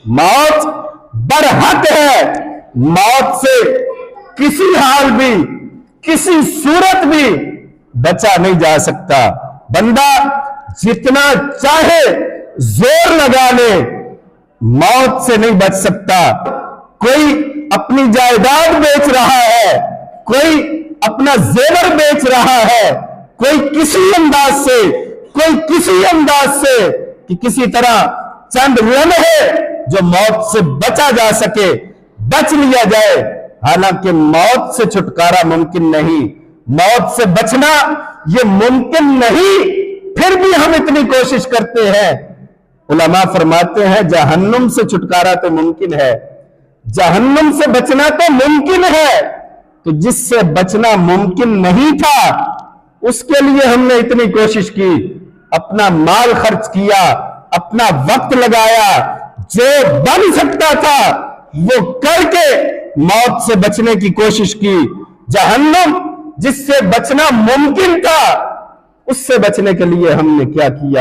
मौत बरहक है। मौत से किसी हाल भी, किसी सूरत भी बचा नहीं जा सकता। बंदा जितना चाहे जोर लगा ले, मौत से नहीं बच सकता। कोई अपनी जायदाद बेच रहा है, कोई अपना जेवर बेच रहा है, कोई किसी अंदाज से कि किसी तरह चंद लम्हे जो मौत से बचा जा सके बच लिया जाए। हालांकि मौत से छुटकारा मुमकिन नहीं, मौत से बचना यह मुमकिन नहीं, फिर भी हम इतनी कोशिश करते हैं। उलमा फरमाते हैं जहन्नुम से छुटकारा तो मुमकिन है, जहन्नुम से बचना तो मुमकिन है। तो जिससे बचना मुमकिन नहीं था उसके लिए हमने इतनी कोशिश की, अपना माल खर्च किया, अपना वक्त लगाया, जो बन सकता था वो करके मौत से बचने की कोशिश की। जहन्नुम जिससे बचना मुमकिन था उससे बचने के लिए हमने क्या किया।